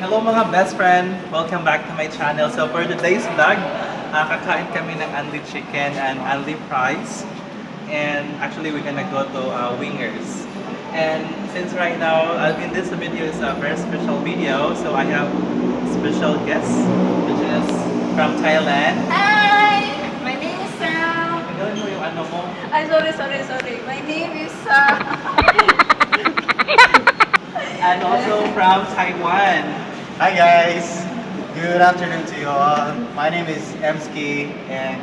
Hello mga best friend! Welcome back to my channel. So for today's vlog, kakain kami ng unli chicken and unli fries. And actually we're gonna go to Wingers. And since right now, this video is a very special video, so I have special guest, which is from Thailand. Hi! My name is Sam. Tagalin mo yung ano mo. Ay, sorry. My name is And also from Taiwan. Hi guys, good afternoon to you all. My name is Emski and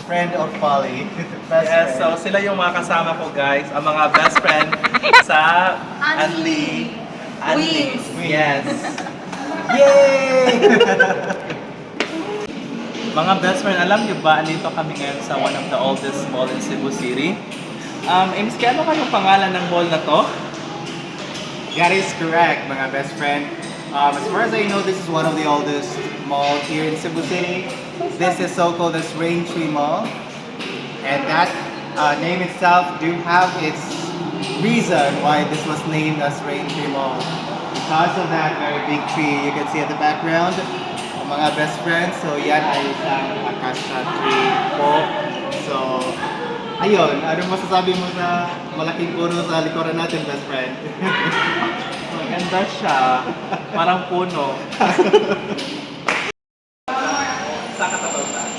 friend of Polly. Yes, so sila yung mga kasama ko guys, ang mga best friend sa Unli. Wings. Yes. Yay! Mga best friend, alam niyo ba, andito kami ngayon sa one of the oldest mall in Cebu City. Emski, ano kayong pangalan ng mall na to? That is correct, mga best friend. As far as I know, this is one of the oldest malls here in Cebu City. This is so-called as Rain Tree Mall. And that name itself do have its reason why this was named as Rain Tree Mall. Because of that very big tree you can see at the background, mga best friends. So yan ay isang acacia tree po. So, ayun, ano masasabi mo sa malaking puno sa likuran natin, best friend? Maganda siya. Parang puno. Sa katapatan.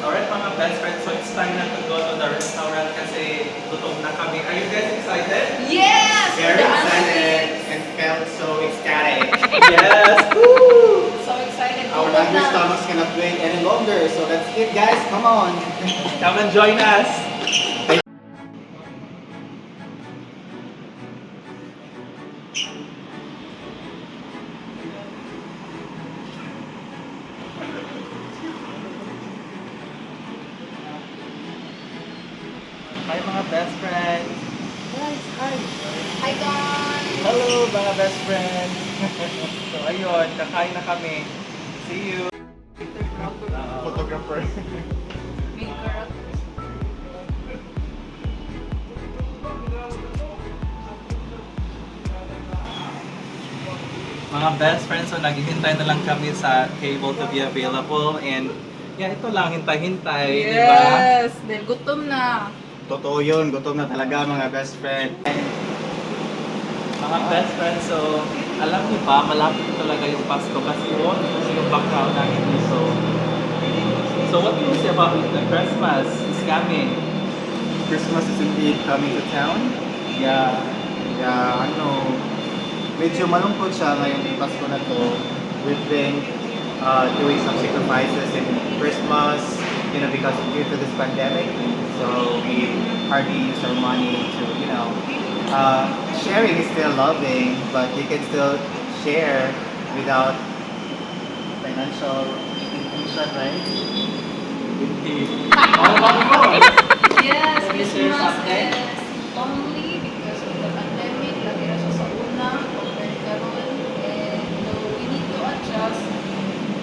Alright mga best friends, so it's time na to go to the restaurant kasi gutom na kami. Are you guys excited? Yes! Very The excited Unli. and felt so ecstatic. Yes! Woo! So excited. Our hungry stomachs cannot wait any longer, so let's eat guys, come on! Come and join us! Hi mga best friends! Guys, hi! Hi, guys! Hello mga best friends! So ayun, kakain na kami. See you! Photographer. Maker. Mga best friends, so naghihintay na lang kami sa table to be available and yeah, ito lang, hintay-hintay, di ba? Yes! Dahil gutom na. Totoo yun, gutom na talaga mga best friend. Mga best friends, so alam niyo ba, malapit na talaga yung Pasko kasi yung background namin dito. So what do you say about the Christmas is coming? Christmas is indeed coming to town. Yeah. Yeah, medyo malungkot siya ngayong Pasko na to. We've been doing some sacrifices in Christmas, because due to this pandemic. So we hardly use our money to, sharing is still loving, but you can still share without financial inclusion, right? How about yours? Yes, Can you share Christmas something? is lonely because of the pandemic. Lagi na siya sa una, compared karon. And we need to adjust.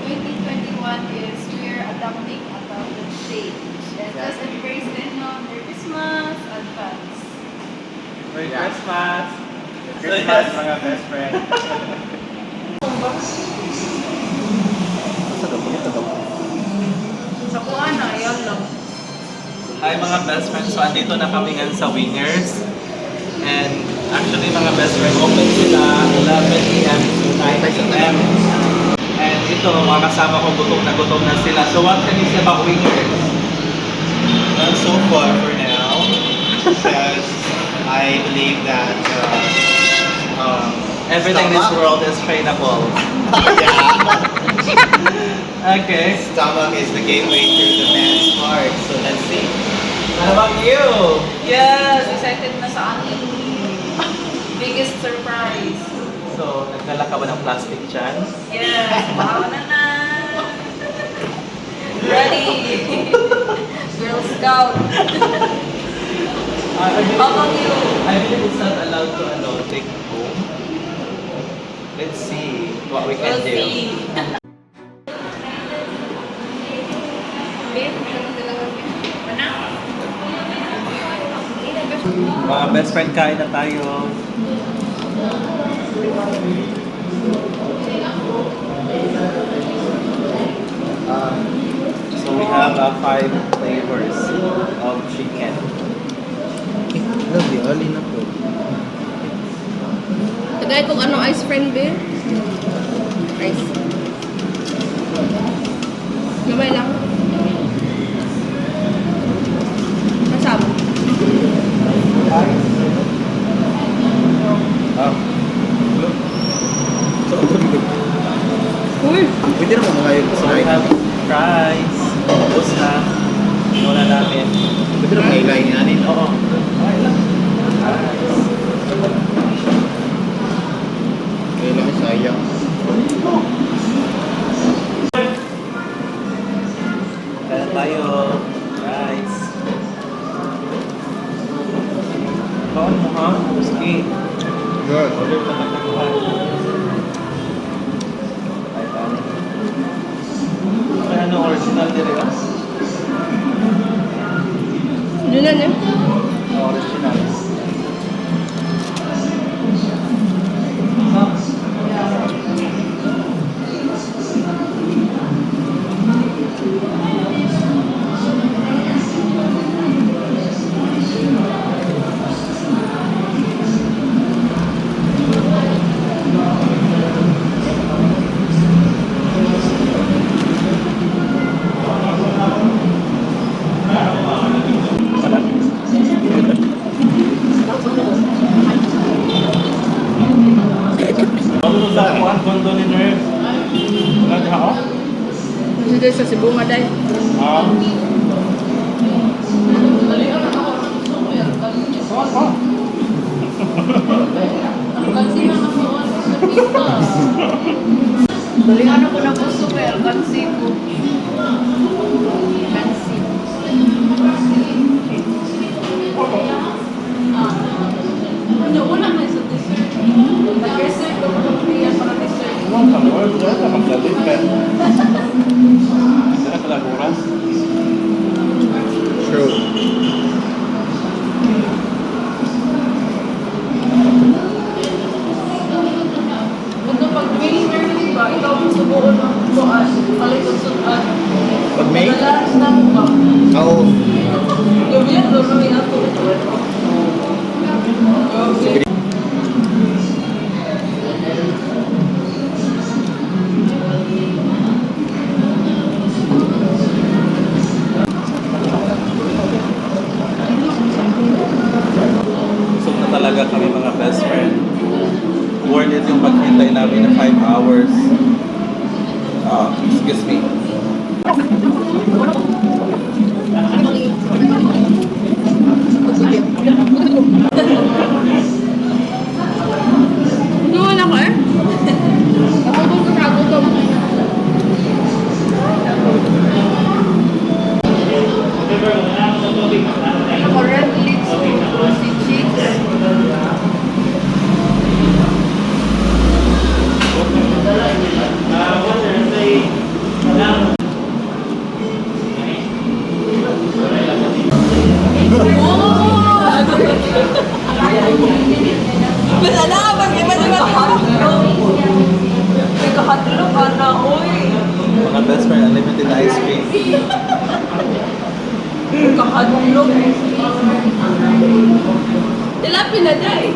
2021 is we're adapting about the change. And just embrace it, Merry Christmas, advance. Merry Yeah. Christmas! Christmas, mga best friend. Sa kuha na, yan lang. Hi mga best friends, so andito na kami ngayon sa Wingers. And actually mga best friends, open sila 11 a.m. to 9 a.m. And ito, mga kasama ko, gutom na sila. So what can you say about Wingers? Well, so far for now, because I believe that Everything in this stomach- world is trainable. yeah, Okay. stomach is the gateway to the man's heart. So let's see. What about you? Yes, excited na sa ating biggest surprise. So, nagdala ka ba ng plastic dyan? Yes, bawa na. Ready. Girl Scout. I believe, How about you? I believe it's not allowed to take home. Let's see what we can We'll do. see. Babe, meron talaga mana? Mga best friend, kain na tayo. So we have 5 flavors of chicken. Lovely, early na po. Tagay kung ano ice friend be. Ice. Gamay lang. Nasab. Ah. Uy! Pwede naman mga yun. So we have fries. Tapos na. Muna namin. Pwede naman hilahin natin. Oo. Okay lang. Fries. Kailangan sayang. Kaya tayo. Fries. Baon mo ha? Sige. Good. Order pa nagkakuhan. May ano original dire ah? Yun na niya. Original. Ano sa kuhan kondo ni Nerve? Wala di ako? Kasi sa Cebu nga day. Ah. Daling ano ko na gusto ko, alkansi ko. Alkansi. Ano, wala na sa dessert. Nag-dessert ko pa para dessert. Ano sa Lord? Wala ka magdalit ka. Sila kalaguras? True. Ito pag winter, di ba? Ikaw ang subuon ng buwan. Palikod sudan. Pag May? Madalas na mo ba? Oo. Gabi yan, doon may ato. Gabi. Busog na talaga kami mga best friend. Worth it yung paghintay namin ng 5 hours. Excuse me. Doon ako eh. Ako ko sa gutom. Ako red lips, si cheeks. Wala na ka bang iba di ba? May kahatlong ka na, uy. Mga best friend, unlimited ice cream. Kahatlong. Tilapia na dahil.